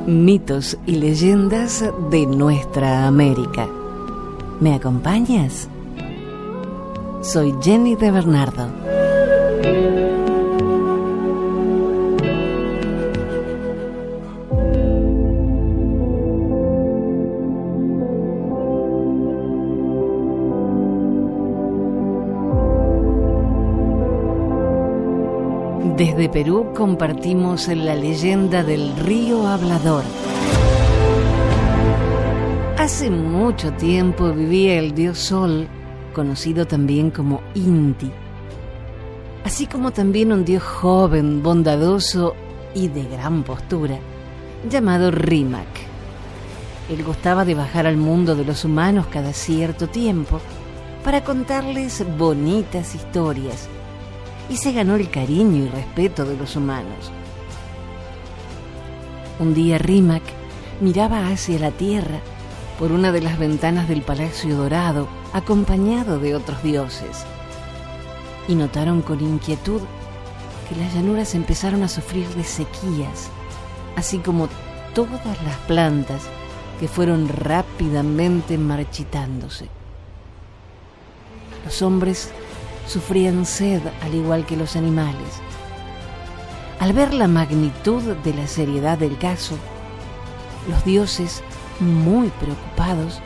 Mitos y leyendas de nuestra América. ¿Me acompañas? Soy Jenny de Bernardo. Desde Perú compartimos la leyenda del río Hablador. Hace mucho tiempo vivía el dios Sol, conocido también como Inti, así como también un dios joven, bondadoso y de gran postura, llamado Rímac. Él gustaba de bajar al mundo de los humanos cada cierto tiempo para contarles bonitas historias, y se ganó el cariño y respeto de los humanos. Un día Rímac miraba hacia la tierra por una de las ventanas del Palacio Dorado, acompañado de otros dioses, y notaron con inquietud que las llanuras empezaron a sufrir de sequías, así como todas las plantas que fueron rápidamente marchitándose. Los hombres sufrían sed al igual que los animales. Al ver la magnitud de la seriedad del caso, los dioses, muy preocupados,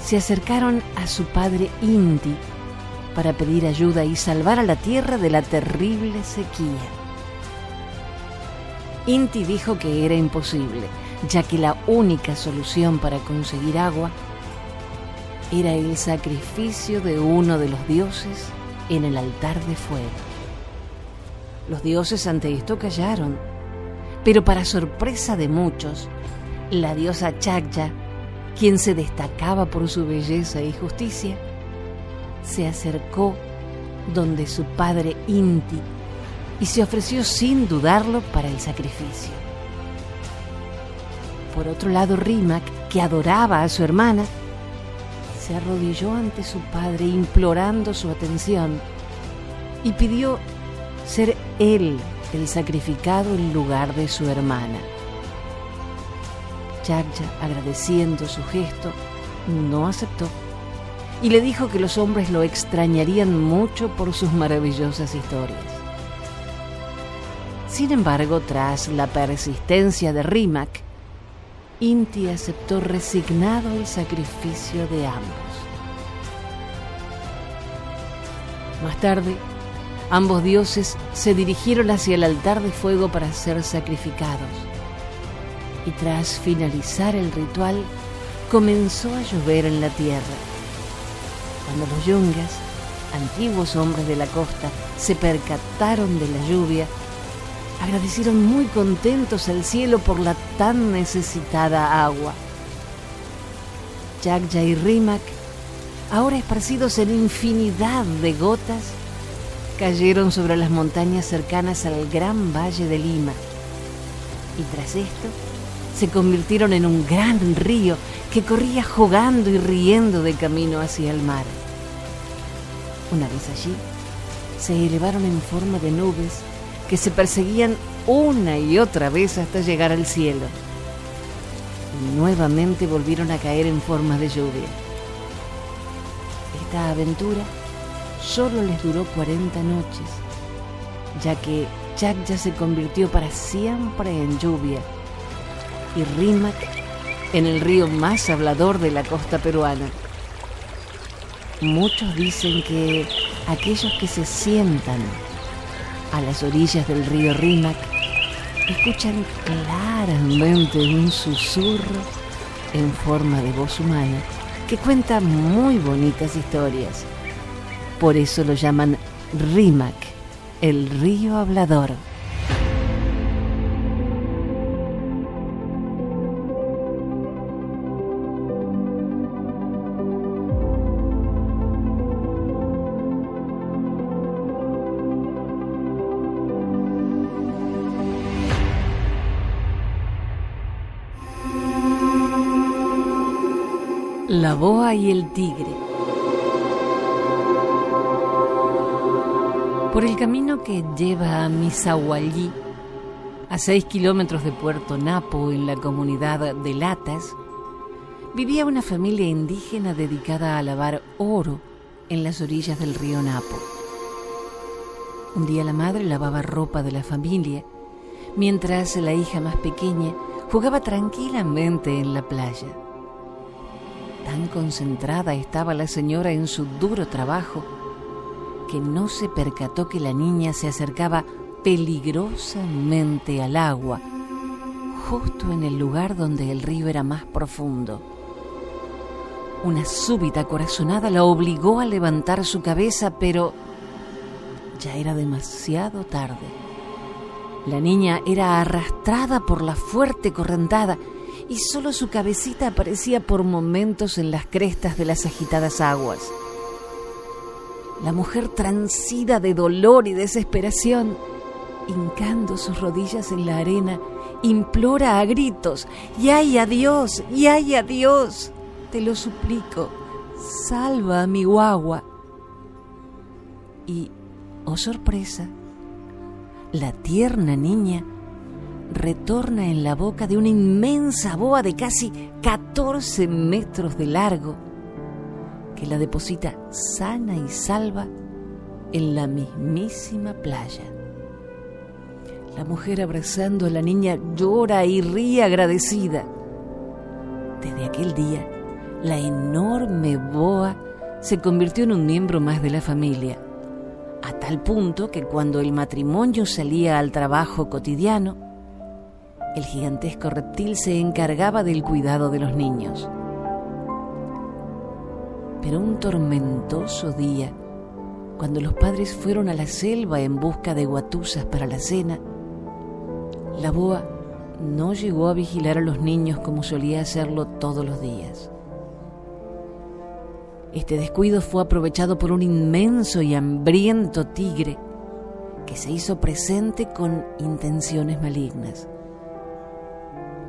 se acercaron a su padre Inti para pedir ayuda y salvar a la tierra de la terrible sequía. Inti dijo que era imposible, ya que la única solución para conseguir agua era el sacrificio de uno de los dioses en el altar de fuego. Los dioses ante esto callaron, pero para sorpresa de muchos, la diosa Chakya, quien se destacaba por su belleza y justicia, se acercó donde su padre Inti y se ofreció sin dudarlo para el sacrificio. Por otro lado, Rímac, que adoraba a su hermana, se arrodilló ante su padre implorando su atención y pidió ser él el sacrificado en lugar de su hermana. Chakya, agradeciendo su gesto, no aceptó y le dijo que los hombres lo extrañarían mucho por sus maravillosas historias. Sin embargo, tras la persistencia de Rímac, Inti aceptó resignado el sacrificio de ambos. Más tarde, ambos dioses se dirigieron hacia el altar de fuego para ser sacrificados. Y tras finalizar el ritual, comenzó a llover en la tierra. Cuando los yungas, antiguos hombres de la costa, se percataron de la lluvia, agradecieron muy contentos al cielo por la tan necesitada agua. Chakya y Rímac, ahora esparcidos en infinidad de gotas, cayeron sobre las montañas cercanas al gran valle de Lima. Y tras esto, se convirtieron en un gran río que corría jugando y riendo de camino hacia el mar. Una vez allí, se elevaron en forma de nubes que se perseguían una y otra vez hasta llegar al cielo. Y nuevamente volvieron a caer en forma de lluvia. Esta aventura solo les duró 40 noches, ya que Chakya se convirtió para siempre en lluvia y Rímac en el río más hablador de la costa peruana. Muchos dicen que aquellos que se sientan a las orillas del río Rímac escuchan claramente un susurro en forma de voz humana que cuenta muy bonitas historias. Por eso lo llaman Rímac, el río hablador. La boa y el tigre. Por el camino que lleva a Misahuallí, A 6 kilómetros de Puerto Napo, en la comunidad de Latas, vivía una familia indígena dedicada a lavar oro en las orillas del río Napo. Un día la madre lavaba ropa de la familia, mientras la hija más pequeña jugaba tranquilamente en la playa. Tan concentrada estaba la señora en su duro trabajo que no se percató que la niña se acercaba peligrosamente al agua, justo en el lugar donde el río era más profundo. Una súbita corazonada la obligó a levantar su cabeza, pero ya era demasiado tarde. La niña era arrastrada por la fuerte correntada y solo su cabecita aparecía por momentos en las crestas de las agitadas aguas. La mujer, transida de dolor y desesperación, hincando sus rodillas en la arena, implora a gritos: ¡Yay, adiós! ¡Yay, adiós! Te lo suplico, salva a mi guagua. Y, oh sorpresa, la tierna niña retorna en la boca de una inmensa boa de casi 14 metros de largo, que la deposita sana y salva en la mismísima playa. La mujer, abrazando a la niña, llora y ríe agradecida. Desde aquel día, la enorme boa se convirtió en un miembro más de la familia, a tal punto que cuando el matrimonio salía al trabajo cotidiano, el gigantesco reptil se encargaba del cuidado de los niños. Pero un tormentoso día, cuando los padres fueron a la selva en busca de guatuzas para la cena, la boa no llegó a vigilar a los niños como solía hacerlo todos los días. Este descuido fue aprovechado por un inmenso y hambriento tigre que se hizo presente con intenciones malignas.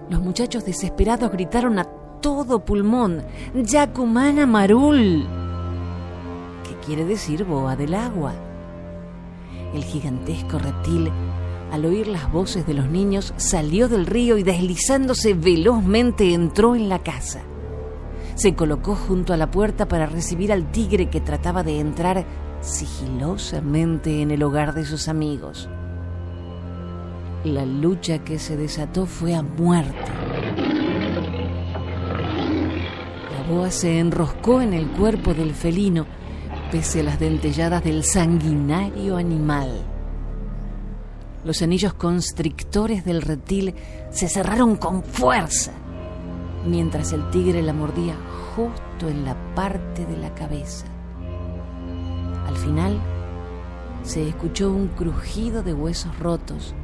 Los muchachos desesperados gritaron a todo pulmón: ¡Yacumana Marul!, que quiere decir boa del agua. El gigantesco reptil, al oír las voces de los niños, salió del río y, deslizándose velozmente, entró en la casa. Se colocó junto a la puerta para recibir al tigre que trataba de entrar sigilosamente en el hogar de sus amigos. La lucha que se desató fue a muerte. La boa se enroscó en el cuerpo del felino, pese a las dentelladas del sanguinario animal. Los anillos constrictores del reptil se cerraron con fuerza, mientras el tigre la mordía justo en la parte de la cabeza. Al final, se escuchó un crujido de huesos rotos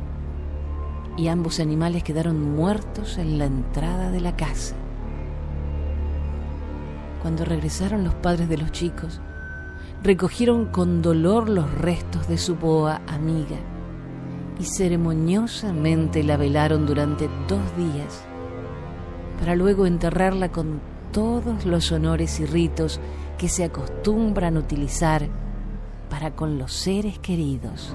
y ambos animales quedaron muertos en la entrada de la casa. Cuando regresaron los padres de los chicos, recogieron con dolor los restos de su boa amiga y ceremoniosamente la velaron durante 2 días, para luego enterrarla con todos los honores y ritos que se acostumbran a utilizar para con los seres queridos.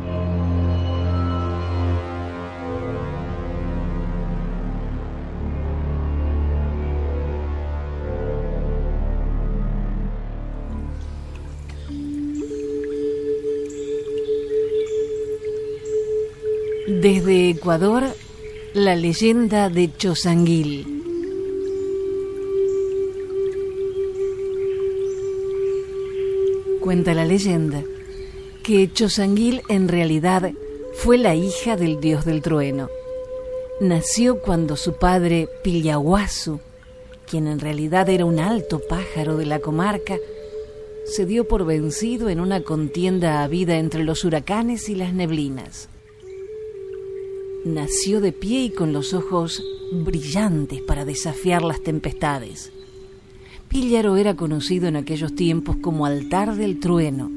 Desde Ecuador, la leyenda de Chosanguil. Cuenta la leyenda que Chosanguil en realidad fue la hija del dios del trueno. Nació cuando su padre Pillahuasu, quien en realidad era un alto pájaro de la comarca, se dio por vencido en una contienda habida entre los huracanes y las neblinas. Nació de pie y con los ojos brillantes para desafiar las tempestades. Píllaro era conocido en aquellos tiempos como Altar del Trueno,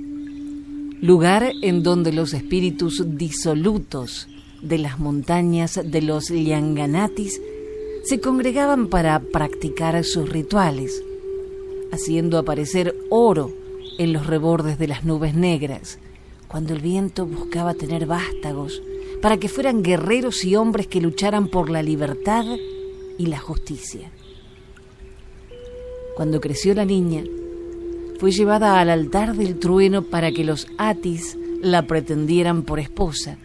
lugar en donde los espíritus disolutos de las montañas de los Llanganatis se congregaban para practicar sus rituales, haciendo aparecer oro en los rebordes de las nubes negras, cuando el viento buscaba tener vástagos para que fueran guerreros y hombres que lucharan por la libertad y la justicia. Cuando creció la niña, fue llevada al altar del trueno para que los Atis la pretendieran por esposa,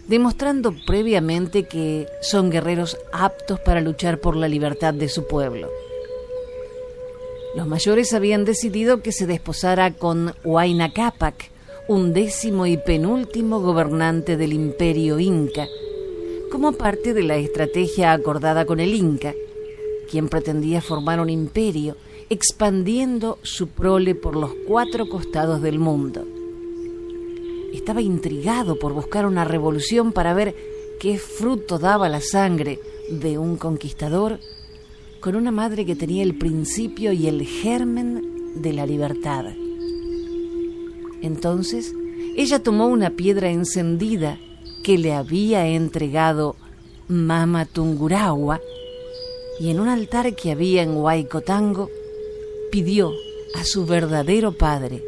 demostrando previamente que son guerreros aptos para luchar por la libertad de su pueblo. Los mayores habían decidido que se desposara con Huayna Cápac, 11º y penúltimo gobernante del Imperio Inca, como parte de la estrategia acordada con el Inca, quien pretendía formar un imperio expandiendo su prole por los 4 costados del mundo. Estaba intrigado por buscar una revolución para ver qué fruto daba la sangre de un conquistador con una madre que tenía el principio y el germen de la libertad. Entonces, ella tomó una piedra encendida que le había entregado Mama Tungurahua y en un altar que había en Huaycotango pidió a su verdadero padre,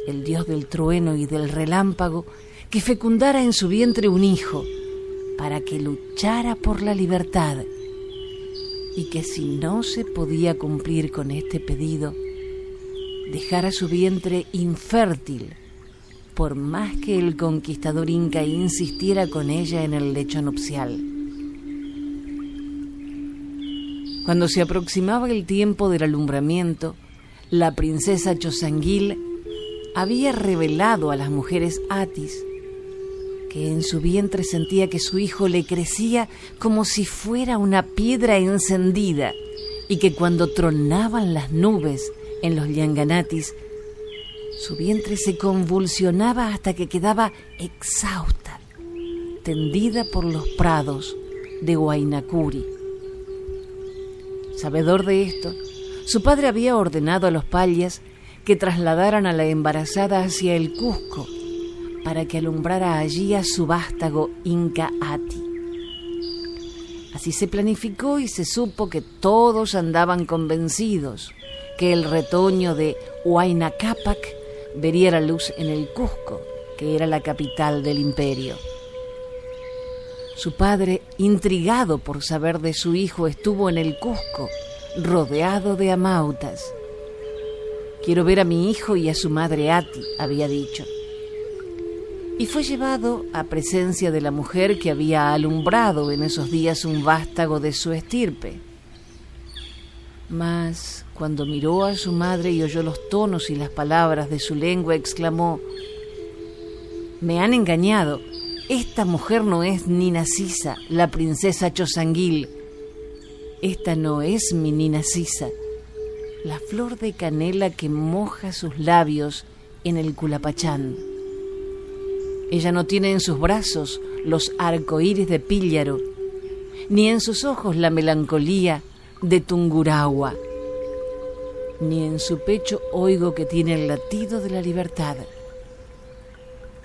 el dios del trueno y del relámpago, que fecundara en su vientre un hijo para que luchara por la libertad, y que si no se podía cumplir con este pedido, dejara su vientre infértil, por más que el conquistador inca insistiera con ella en el lecho nupcial. Cuando se aproximaba el tiempo del alumbramiento, la princesa Chosanguil había revelado a las mujeres Atis que en su vientre sentía que su hijo le crecía como si fuera una piedra encendida y que cuando tronaban las nubes en los Llanganatis, su vientre se convulsionaba hasta que quedaba exhausta, tendida por los prados de Huayna Curi. Sabedor de esto, su padre había ordenado a los payas que trasladaran a la embarazada hacia el Cusco para que alumbrara allí a su vástago Inca Ati. Así se planificó y se supo que todos andaban convencidos que el retoño de Huayna Cápac vería la luz en el Cusco, que era la capital del imperio. Su padre, intrigado por saber de su hijo, estuvo en el Cusco, rodeado de amautas. «Quiero ver a mi hijo y a su madre Ati», había dicho. Y fue llevado a presencia de la mujer que había alumbrado en esos días un vástago de su estirpe. Mas cuando miró a su madre y oyó los tonos y las palabras de su lengua, exclamó: «Me han engañado. Esta mujer no es Nina Sisa, la princesa Chosanguil. Esta no es mi Nina Sisa, la flor de canela que moja sus labios en el culapachán. Ella no tiene en sus brazos los arcoíris de Píllaro, ni en sus ojos la melancolía de Tungurahua, ni en su pecho oigo que tiene el latido de la libertad.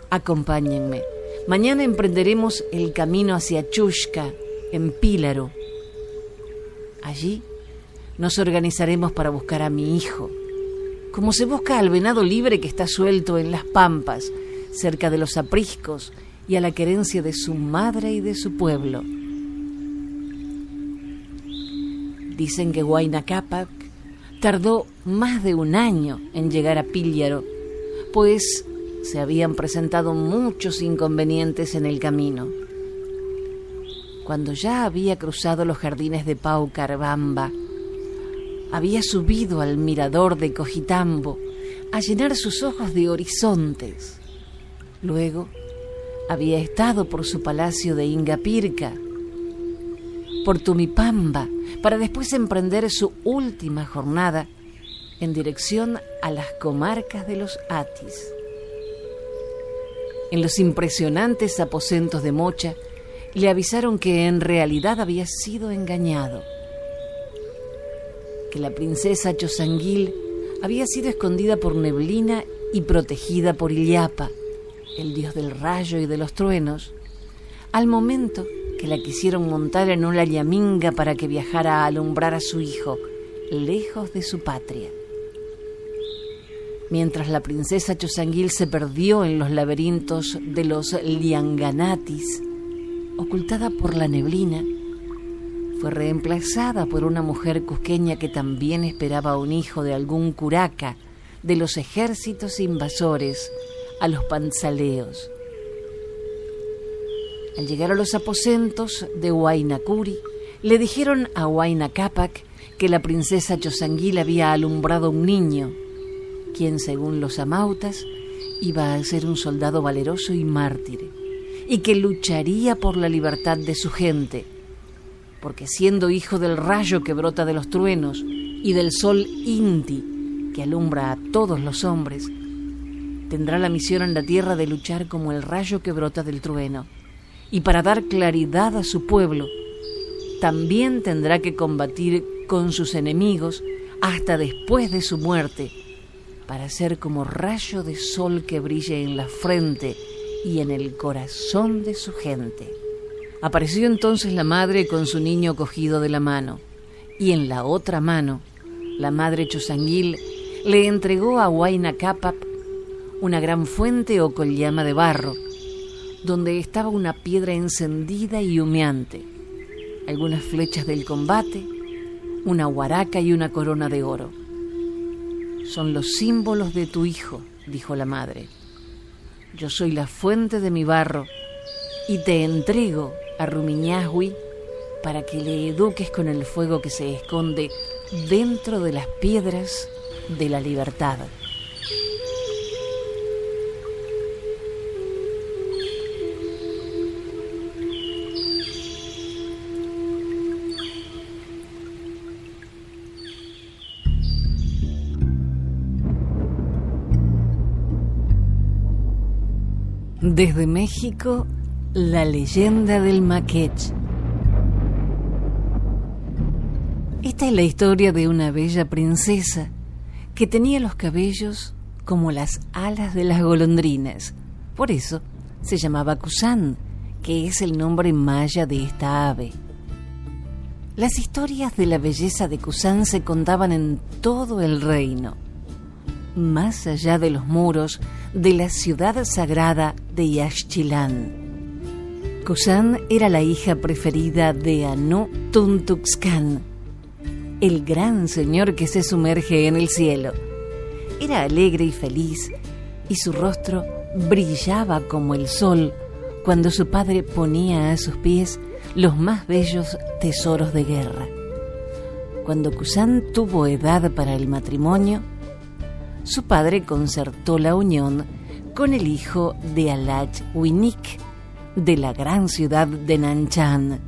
Acompáñenme. Mañana emprenderemos el camino hacia Chushka, en Píllaro. Allí nos organizaremos para buscar a mi hijo, como se busca al venado libre que está suelto en las pampas, cerca de los apriscos y a la querencia de su madre y de su pueblo. Dicen que Huayna Cápac tardó más de 1 año en llegar a Píllaro, pues se habían presentado muchos inconvenientes en el camino. Cuando ya había cruzado los jardines de Paucarbamba, había subido al mirador de Cojitambo a llenar sus ojos de horizontes. Luego había estado por su palacio de Ingapirca, por Tumipamba, para después emprender su última jornada en dirección a las comarcas de los Atis. En los impresionantes aposentos de Mocha le avisaron que en realidad había sido engañado, que la princesa Chosanguil había sido escondida por neblina y protegida por Illapa, el dios del rayo y de los truenos, al momento que la quisieron montar en una llaminga para que viajara a alumbrar a su hijo, lejos de su patria. Mientras la princesa Chosanguil se perdió en los laberintos de los Lianganatis, ocultada por la neblina, fue reemplazada por una mujer cusqueña que también esperaba un hijo de algún curaca de los ejércitos invasores a los panzaleos. Al llegar a los aposentos de Huayna Curi, le dijeron a Huayna Cápac que la princesa Chosanguil había alumbrado un niño, quien, según los amautas, iba a ser un soldado valeroso y mártir, y que lucharía por la libertad de su gente, porque siendo hijo del rayo que brota de los truenos y del sol Inti, que alumbra a todos los hombres, tendrá la misión en la tierra de luchar como el rayo que brota del trueno, y para dar claridad a su pueblo, también tendrá que combatir con sus enemigos hasta después de su muerte, para ser como rayo de sol que brille en la frente y en el corazón de su gente. Apareció entonces la madre con su niño cogido de la mano, y en la otra mano, la madre Chosanguil le entregó a Huayna Cápac una gran fuente o collama de barro, donde estaba una piedra encendida y humeante, algunas flechas del combate, una huaraca y una corona de oro. Son los símbolos de tu hijo, dijo la madre. Yo soy la fuente de mi barro y te entrego a Rumiñahui para que le eduques con el fuego que se esconde dentro de las piedras de la libertad. Desde México, la leyenda del Maquech. Esta es la historia de una bella princesa que tenía los cabellos como las alas de las golondrinas. Por eso se llamaba Cusán, que es el nombre maya de esta ave. Las historias de la belleza de Cusán se contaban en todo el reino, más allá de los muros de la ciudad sagrada de Yaxchilán. Cusán era la hija preferida de Anu Tuntuxcan, el gran señor que se sumerge en el cielo. Era alegre y feliz, y su rostro brillaba como el sol cuando su padre ponía a sus pies los más bellos tesoros de guerra. Cuando Cusán tuvo edad para el matrimonio, su padre concertó la unión con el hijo de Alach Winik, de la gran ciudad de Nanchan,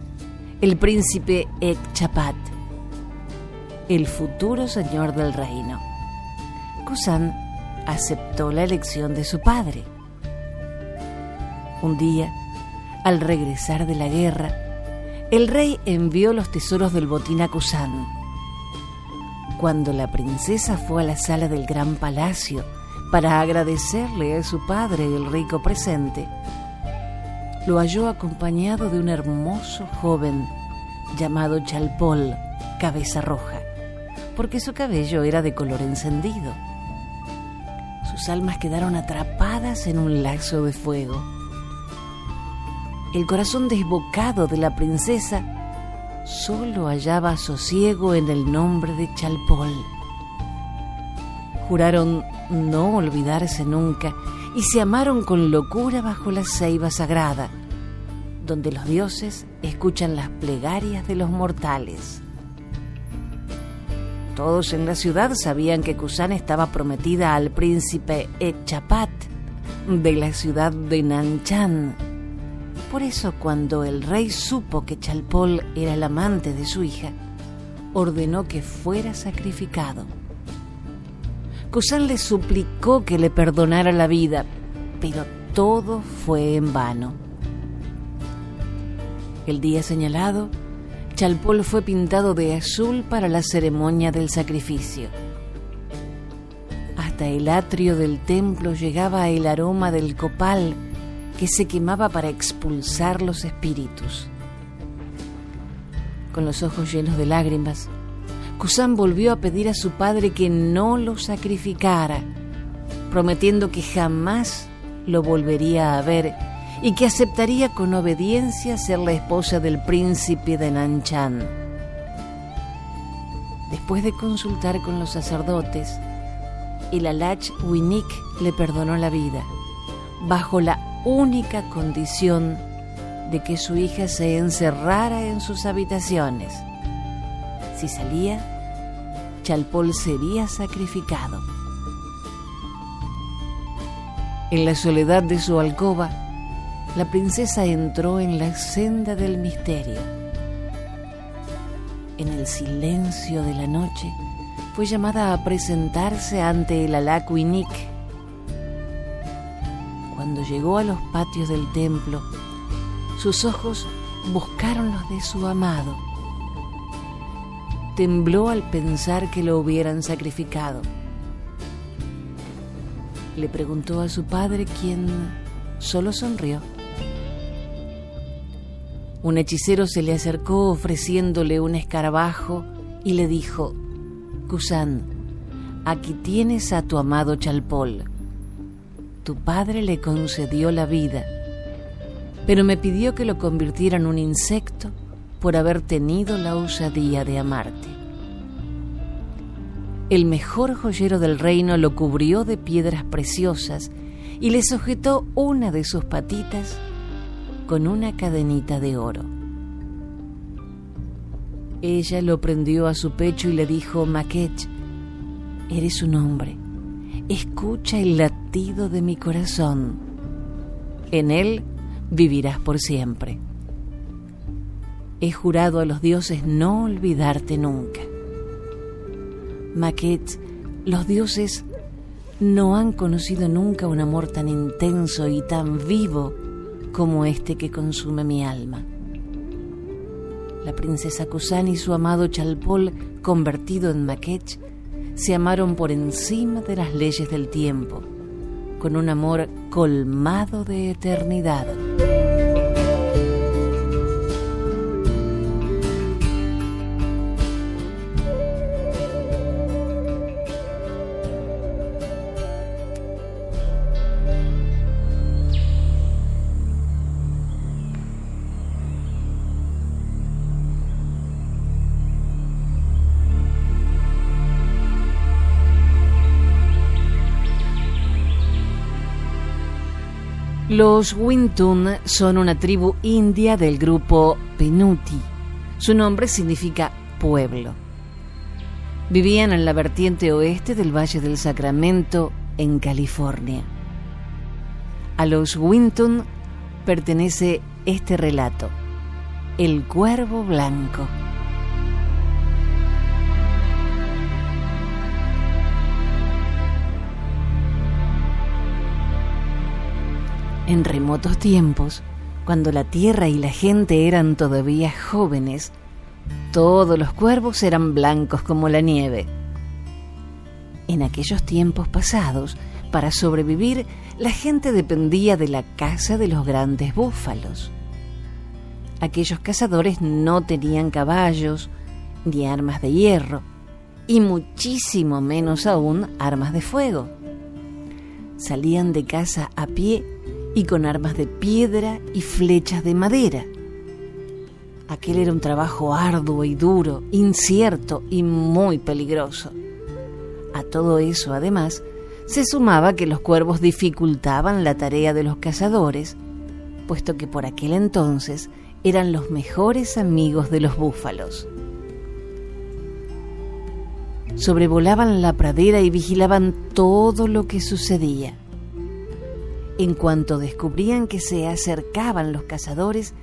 el príncipe Ekchapat, el futuro señor del reino. Cusán aceptó la elección de su padre. Un día, al regresar de la guerra, el rey envió los tesoros del botín a Cusán. Cuando la princesa fue a la sala del gran palacio para agradecerle a su padre el rico presente, lo halló acompañado de un hermoso joven llamado Chalpol, cabeza roja, porque su cabello era de color encendido. Sus almas quedaron atrapadas en un lazo de fuego. El corazón desbocado de la princesa solo hallaba sosiego en el nombre de Chalpol. Juraron no olvidarse nunca y se amaron con locura bajo la ceiba sagrada, donde los dioses escuchan las plegarias de los mortales. Todos en la ciudad sabían que Cusán estaba prometida al príncipe Ekchapat de la ciudad de Nanchan. Por eso, cuando el rey supo que Chalpol era el amante de su hija, ordenó que fuera sacrificado. Cusán le suplicó que le perdonara la vida, pero todo fue en vano. El día señalado, Chalpol fue pintado de azul para la ceremonia del sacrificio. Hasta el atrio del templo llegaba el aroma del copal que se quemaba para expulsar los espíritus. Con los ojos llenos de lágrimas, Cusán volvió a pedir a su padre que no lo sacrificara, prometiendo que jamás lo volvería a ver y que aceptaría con obediencia ser la esposa del príncipe de Nanchan. Después de consultar con los sacerdotes, el Alach Winnik le perdonó la vida, bajo la única condición de que su hija se encerrara en sus habitaciones. Si salía, Chalpol sería sacrificado. En la soledad de su alcoba, la princesa entró en la senda del misterio. En el silencio de la noche, fue llamada a presentarse ante el Alach Winnik. Cuando llegó a los patios del templo, sus ojos buscaron los de su amado. Tembló al pensar que lo hubieran sacrificado. Le preguntó a su padre, quien solo sonrió. Un hechicero se le acercó ofreciéndole un escarabajo y le dijo: Kusan, aquí tienes a tu amado Chalpol. Tu padre le concedió la vida, pero me pidió que lo convirtiera en un insecto por haber tenido la osadía de amarte. El mejor joyero del reino lo cubrió de piedras preciosas y le sujetó una de sus patitas con una cadenita de oro. Ella lo prendió a su pecho y le dijo: Makech, eres un hombre. Escucha el latido de mi corazón. En él vivirás por siempre. He jurado a los dioses no olvidarte nunca. Makech, los dioses no han conocido nunca un amor tan intenso y tan vivo como este que consume mi alma. La princesa Kusan y su amado Chalpol, convertido en Makech, se amaron por encima de las leyes del tiempo, con un amor colmado de eternidad. Los Wintun son una tribu india del grupo Penuti. Su nombre significa pueblo. Vivían en la vertiente oeste del Valle del Sacramento, en California. A los Wintun pertenece este relato: El Cuervo Blanco. En remotos tiempos, cuando la tierra y la gente eran todavía jóvenes, todos los cuervos eran blancos como la nieve. En aquellos tiempos pasados, para sobrevivir, la gente dependía de la caza de los grandes búfalos. Aquellos cazadores no tenían caballos, ni armas de hierro, y muchísimo menos aún armas de fuego. Salían de caza a pie y con armas de piedra y flechas de madera. Aquel era un trabajo arduo y duro, incierto y muy peligroso. A todo eso, además, se sumaba que los cuervos dificultaban la tarea de los cazadores, puesto que por aquel entonces eran los mejores amigos de los búfalos. Sobrevolaban la pradera y vigilaban todo lo que sucedía. En cuanto descubrían que se acercaban los cazadores,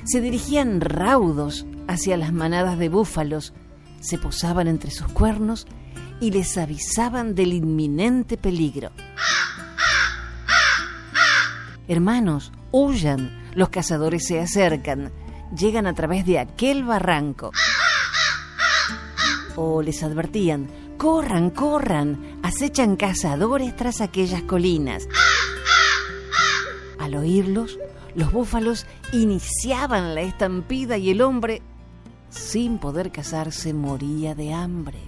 se dirigían raudos hacia las manadas de búfalos, se posaban entre sus cuernos y les avisaban del inminente peligro. Hermanos, huyan, los cazadores se acercan, llegan a través de aquel barranco. O les advertían: corran, corran, acechan cazadores tras aquellas colinas. Al oírlos, los búfalos iniciaban la estampida y el hombre, sin poder cazarse, moría de hambre.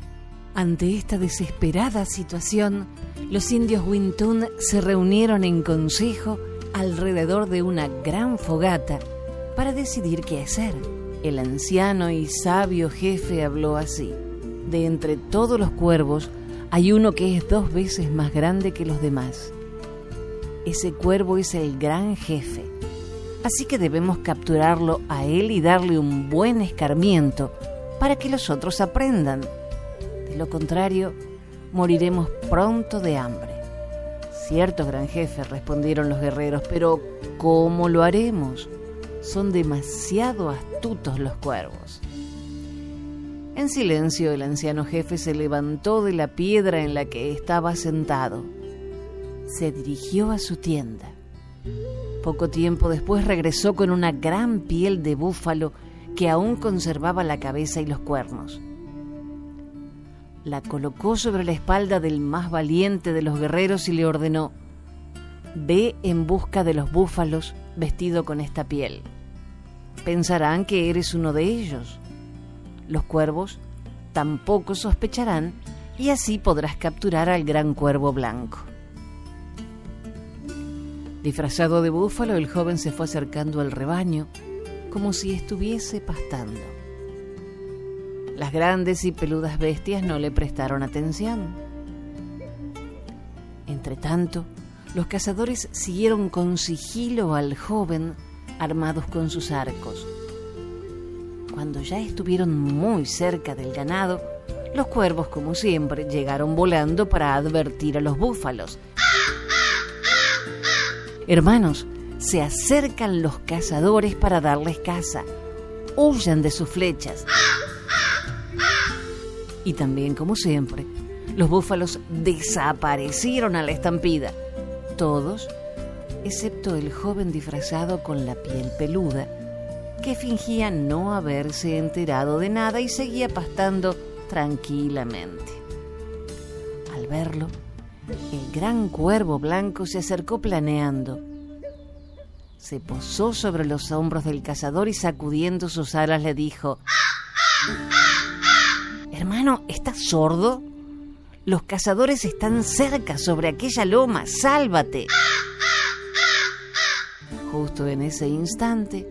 Ante esta desesperada situación, los indios Wintun se reunieron en consejo alrededor de una gran fogata para decidir qué hacer. El anciano y sabio jefe habló así: de entre todos los cuervos hay uno que es 2 veces más grande que los demás. Ese cuervo es el gran jefe, así que debemos capturarlo a él y darle un buen escarmiento para que los otros aprendan. De lo contrario, moriremos pronto de hambre. Cierto, gran jefe, respondieron los guerreros, pero ¿cómo lo haremos? Son demasiado astutos los cuervos. En silencio, el anciano jefe se levantó de la piedra en la que estaba sentado. Se dirigió a su tienda. Poco tiempo después regresó con una gran piel de búfalo que aún conservaba la cabeza y los cuernos. La colocó sobre la espalda del más valiente de los guerreros y le ordenó: ve en busca de los búfalos vestido con esta piel. Pensarán que eres uno de ellos. Los cuervos tampoco sospecharán y así podrás capturar al gran cuervo blanco. Disfrazado de búfalo, el joven se fue acercando al rebaño como si estuviese pastando. Las grandes y peludas bestias no le prestaron atención. Entretanto, los cazadores siguieron con sigilo al joven armados con sus arcos. Cuando ya estuvieron muy cerca del ganado, los cuervos, como siempre, llegaron volando para advertir a los búfalos. Hermanos, se acercan los cazadores para darles caza. Huyan de sus flechas. Y también, como siempre, los búfalos desaparecieron a la estampida. Todos, excepto el joven disfrazado con la piel peluda, que fingía no haberse enterado de nada y seguía pastando tranquilamente. Al verlo, el gran cuervo blanco se acercó planeando. Se posó sobre los hombros del cazador y sacudiendo sus alas le dijo: hermano, ¿estás sordo? Los cazadores están cerca sobre aquella loma, ¡sálvate! Justo en ese instante,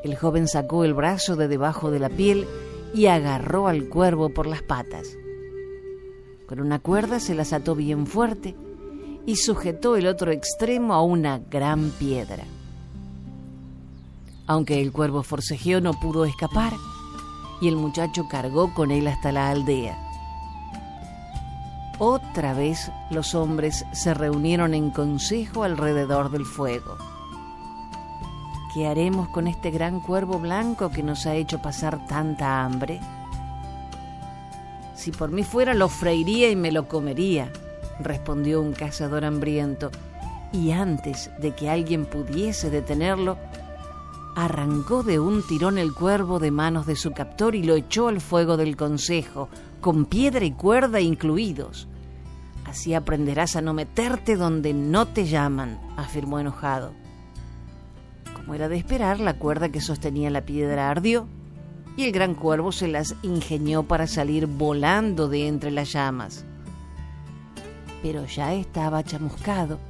el joven sacó el brazo de debajo de la piel y agarró al cuervo por las patas. Con una cuerda se las ató bien fuerte y sujetó el otro extremo a una gran piedra. Aunque el cuervo forcejeó, no pudo escapar y el muchacho cargó con él hasta la aldea. Otra vez los hombres se reunieron en consejo alrededor del fuego. ¿Qué haremos con este gran cuervo blanco que nos ha hecho pasar tanta hambre? Si por mí fuera, lo freiría y me lo comería, respondió un cazador hambriento, y antes de que alguien pudiese detenerlo, arrancó de un tirón el cuervo de manos de su captor y lo echó al fuego del consejo, con piedra y cuerda incluidos. Así aprenderás a no meterte donde no te llaman, afirmó enojado. Como era de esperar, la cuerda que sostenía la piedra ardió y el gran cuervo se las ingenió para salir volando de entre las llamas. Pero ya estaba chamuscado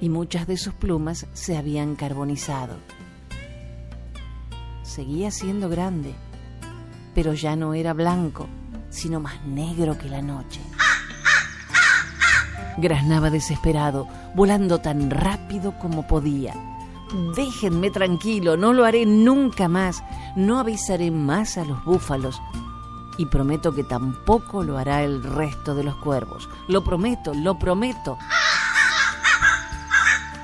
y muchas de sus plumas se habían carbonizado. Seguía siendo grande, pero ya no era blanco, sino más negro que la noche. Graznaba desesperado, volando tan rápido como podía. Déjenme tranquilo, no lo haré nunca más, no avisaré más a los búfalos y prometo que tampoco lo hará el resto de los cuervos. Lo prometo, lo prometo.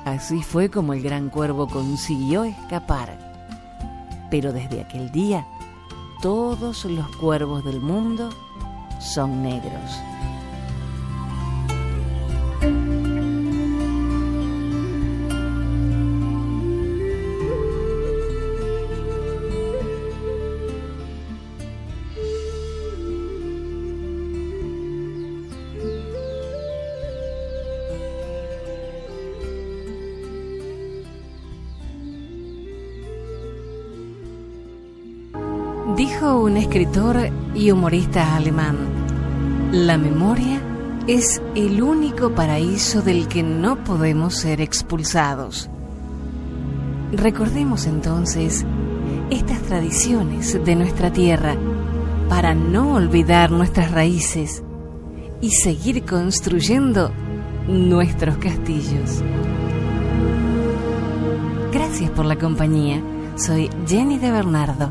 Así fue como el gran cuervo consiguió escapar. Pero desde aquel día, todos los cuervos del mundo son negros. Dijo un escritor y humorista alemán: La memoria es el único paraíso del que no podemos ser expulsados. Recordemos entonces estas tradiciones de nuestra tierra para no olvidar nuestras raíces y seguir construyendo nuestros castillos. Gracias por la compañía. Soy Jenny de Bernardo.